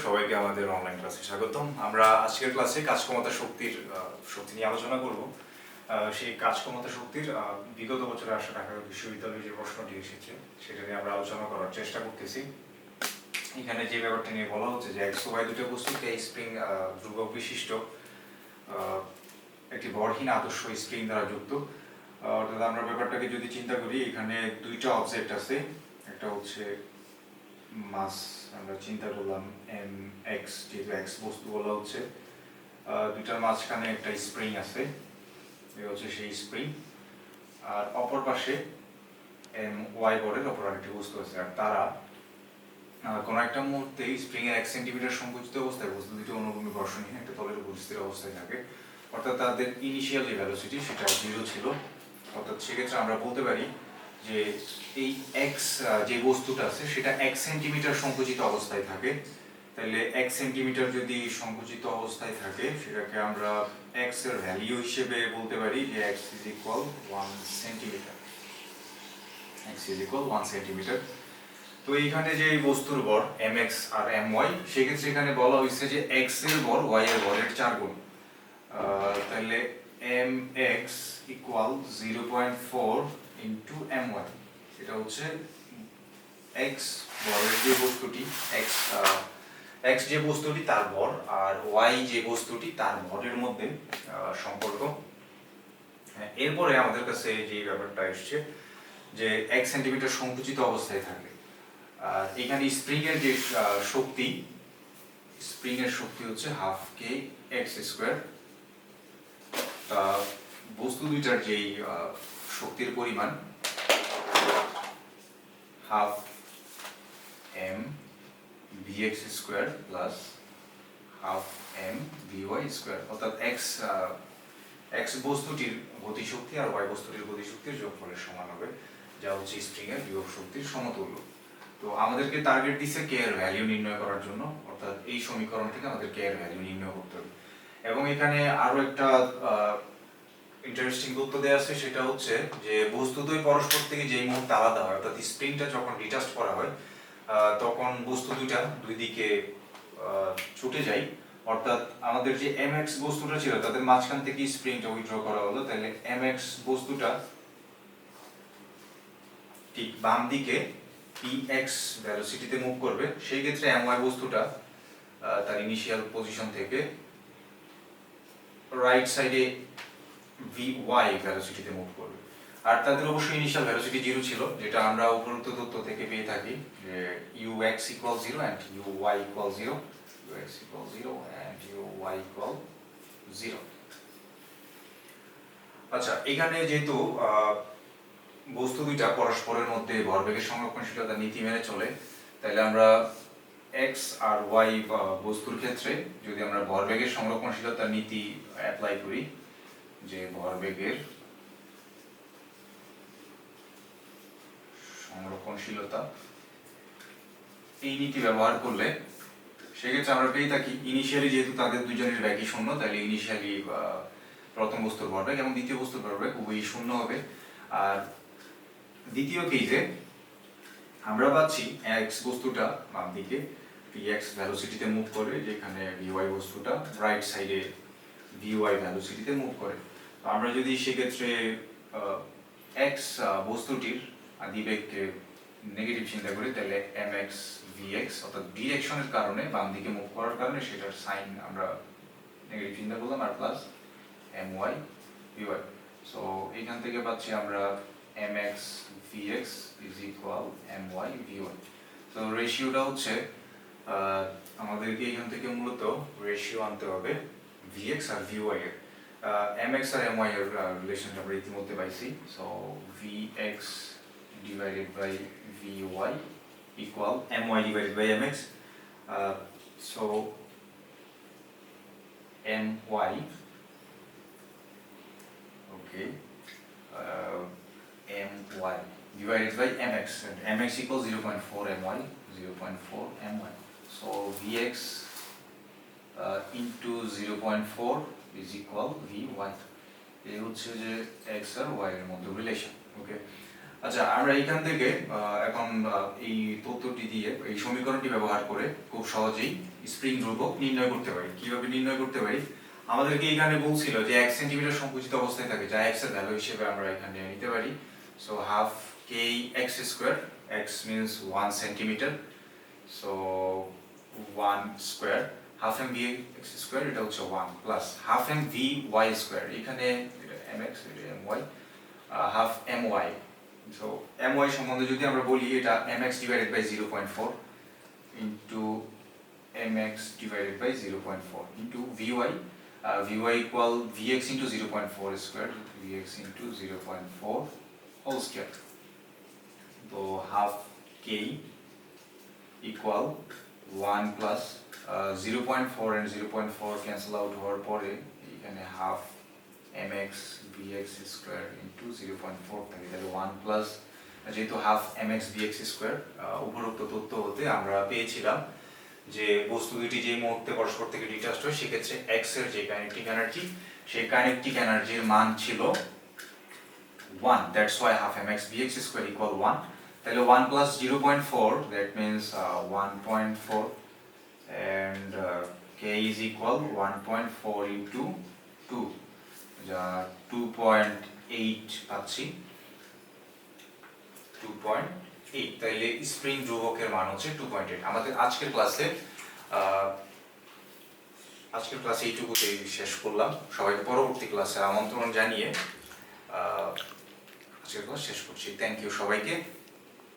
সবাইকে আমাদের অনলাইন ক্লাসে স্বাগতম। আমরা আজকের ক্লাসে কাজক্ষমতা শক্তি নিয়ে আলোচনা করব। সেই কাজক্ষমতা শক্তির বিগত বছরে আসা ঢাকা বিশ্ববিদ্যালয়ে যে প্রশ্নটি এসেছে সেটা নিয়ে আমরা আলোচনা করার চেষ্টা করতেছি। এখানে যে ব্যাপারটা নিয়ে বলা হচ্ছে যে এক্স ও ওয়াই দুটো বস্তুকে স্প্রিং ধ্রুবক বিশিষ্ট একটি ভরহীন আদর্শ স্প্রিং দ্বারা যুক্ত। অর্থাৎ আমরা ব্যাপারটাকে যদি চিন্তা করি, এখানে দুইটা অবজেক্ট আছে। একটা হচ্ছে মাস, আমরা চিন্তা করলাম এম এক্স, যেহেতু এক্স বস্তু বলা হচ্ছে, দুইটার মাঝখানে একটা স্প্রিং আছে, এই হচ্ছে সেই স্প্রিং। আর অপর পাশে এম ওয়াই বরের অপর আরেকটি বস্তু আছে। আর তারা কোনো একটা মুহূর্তে স্প্রিং এর 1 সেন্টিমিটার সংকুচিত অবস্থায় বস্তু দুটি অনুভূমি ঘর্ষণহীন একটা তলের উপর স্থির অবস্থায় থাকে। অর্থাৎ তাদের ইনিশিয়াল যে ভেলোসিটি সেটা 0 ছিল। অর্থাৎ সেক্ষেত্রে আমরা বলতে পারি যে এই এক্স যে বস্তুটা আছে সেটা 1 সেন্টিমিটার সংকুচিত অবস্থায় থাকে। তাহলে 1 সেন্টিমিটার যদি সংকুচিত অবস্থায় থাকে, সেটাকে আমরা এক্স এর ভ্যালু হিসেবে বলতে পারি যে x is equal 1 centimetre. x is equal 1 centimetre. তো এইখানে যে বস্তুর ভর mx আর my, সেক্ষেত্রে এখানে বলা হয়েছে যে x এর ভর y এর ভরের 4 গুণ। তাহলে mx equal 0.4 into my, এটা হচ্ছে x ভরের যে বস্তুটি, x যে বস্তুটি তার ভর, আর y যে বস্তুটি তার ভরের মধ্যে সম্পর্ক। এরপরে আমাদের কাছে যে ব্যাপারটা এসছে যে 1 সেন্টিমিটার সংকুচিত অবস্থায় থাকে। আর এখানে স্প্রিং এর যে শক্তি, স্প্রিং এর শক্তি হচ্ছে হাফ কে এক্স স্কোয়ার। বস্তু দুইটার যেই শক্তির পরিমাণ half m v x square plus half m v y square. অর্থাৎ এক্স বস্তুটির গতিশক্তি আর ওয়াই বস্তুটির গতিশক্তির যোগফলের সমান হবে, যা হচ্ছে স্প্রিং এর বিভব শক্তির সমতুল্য। তো আমাদেরকে টার্গেট দিচ্ছে কে এর ভ্যালু নির্ণয় করার জন্য, অর্থাৎ এই সমীকরণ থেকে আমাদের কে এর ভ্যালু নির্ণয় করতে হবে। এবং এখানে আরো একটা ইন্টারেস্টিং তথ্য দেওয়া আছে, সেটা হচ্ছে যে বস্তু দুই পরস্পর থেকে যেই মুহূর্তে আলাদা হয়, অর্থাৎ স্প্রিংটা যখন ডিটাচ করা হয়, তখন বস্তু দুইটা দুই দিকে ছুটে যায়। অর্থাৎ আমাদের যে mx বস্তুটা ছিল তাদের মাঝখান থেকে স্প্রিংটা উইথড্র করা হলো, তাহলে mx বস্তুটা ঠিক বাম দিকে px ভেলোসিটিতে মুভ করবে। সেই ক্ষেত্রে my বস্তুটা তার ইনিশিয়াল পজিশন থেকে রাইট সাইডে vy ভেলোসিটিতে মুভ করবে। আর তাদের অবশ্যই ইনিশিয়াল ভেলোসিটি 0 ছিল, যেটা আমরা উপরোক্ত তথ্য থেকে পেয়ে থাকি যে ux equals 0 and uy equals 0, ux equals 0 and uy equals 0। আচ্ছা, এখানে যেহেতু বস্তু দুইটা পরস্পরের মধ্যে ভরবেগের সংরক্ষণশীলতা নীতি মেনে চলে, তাহলে আমরা x আর y বস্তুর ক্ষেত্রে যদি আমরা ভরবেগের সংরক্ষণশীলতা নীতি অ্যাপ্লাই করি, যে ভরবেগের সংরক্ষণশীলতা, এই নীতি ব্যবহার করলে সেক্ষেত্রে আমরা পেয়ে থাকি ইনিশিয়ালি যেহেতু তাদের দুজনের ব্যাগই শূন্য, তাহলে ইনিশিয়ালি প্রথম বস্তুর ভরবেগ এবং দ্বিতীয় বস্তুর ভরবেগ উভয়ই শূন্য হবে। আর দ্বিতীয় কেসে আমরা পাচ্ছি x বস্তুটা বাম দিকে px ভেলোসিটিতে মুভ করে, যেখানে vy বস্তুটা রাইট সাইডে vy ভেলোসিটিতে মুভ করে। তো আমরা যদি সেক্ষেত্রে x বস্তুটির আদিবেগকে নেগেটিভ চিন্তা করি, তাহলে mx vx, অর্থাৎ ডিরেকশনের কারণে বাম দিকে মুভ করার কারণে সেটার সাইন আমরা নেগেটিভ চিন্তা করলাম, আর প্লাস my vy। সো এখান থেকে পাচ্ছি আমরা mx vx is equal my vy। তো রেশিওটা হচ্ছে আমাদেরকে এখান থেকে মূলত রেশিও আনতে হবে vx আর vy এর। mx আর my এর রিলেশনটা আমরা ইতিমধ্যে পাইছি। So vx divided by vy equal my divided by mx. So my, okay, my divided by mx, and mx equals 0.4 my, 0.4 my. So vx into 0.4 is equal vy. এই হচ্ছে যে x আর y এর মধ্যে রিলেশন। ওকে, আচ্ছা, আমরা এখান থেকে এখন এই তথ্যটি দিয়ে এই সমীকরণটি ব্যবহার করে খুব সহজেই স্প্রিং ধ্রুবক নির্ণয় করতে পারি। কিভাবে নির্ণয় করতে পারি? আমাদেরকে এখানে বলছিল যে 1 সেন্টিমিটার সংকুচিত অবস্থায় থাকে, যা x এর ভ্যালু হিসেবে আমরা এখানে নিতে পারি। So half k x square, x means 1 centimetre, so 1 square, half m v x square, এটা হচ্ছে 1 plus half m v y square, এখানে এটা এম এক্স, এটা m y, half m y. So m y সম্বন্ধে যদি আমরা বলি, এটা m x divided by 0.4 into m x divided by 0.4 into v y, v y equal v x into 0.4 square, V x into 0.4 whole square. তো half কে equal 1 plus 0.4 and 0.4 cancel out হওয়ার পরে এখানে half mx bx square into 0.4 থাকে, তাহলে 1 plus, যেহেতু half mx bx square, উপরোক্ত তথ্য হতে আমরা পেয়েছিলাম যে বস্তু দুটি যে মুহূর্তে পরস্পর থেকে ডিটাচড হয়, সেক্ষেত্রে x এর যে কাইনেটিক এনার্জি, সেই কাইনেটিক এনার্জির মান ছিল 1, that's why half mx bx square equal 1। তাহলে 1 plus 0.4, that means 1.4, and k is equal 1.4 into 2, যা 2.8 পাচ্ছি, 2.8। তাইলে স্প্রিং ধ্রুবকের মান হচ্ছে 2.8। আমাদের আজকের ক্লাসে এইটুকুতেই শেষ করলাম। সবাইকে পরবর্তী ক্লাসে আমন্ত্রণ জানিয়ে আজকের ক্লাস শেষ করছি। থ্যাংক ইউ সবাইকে।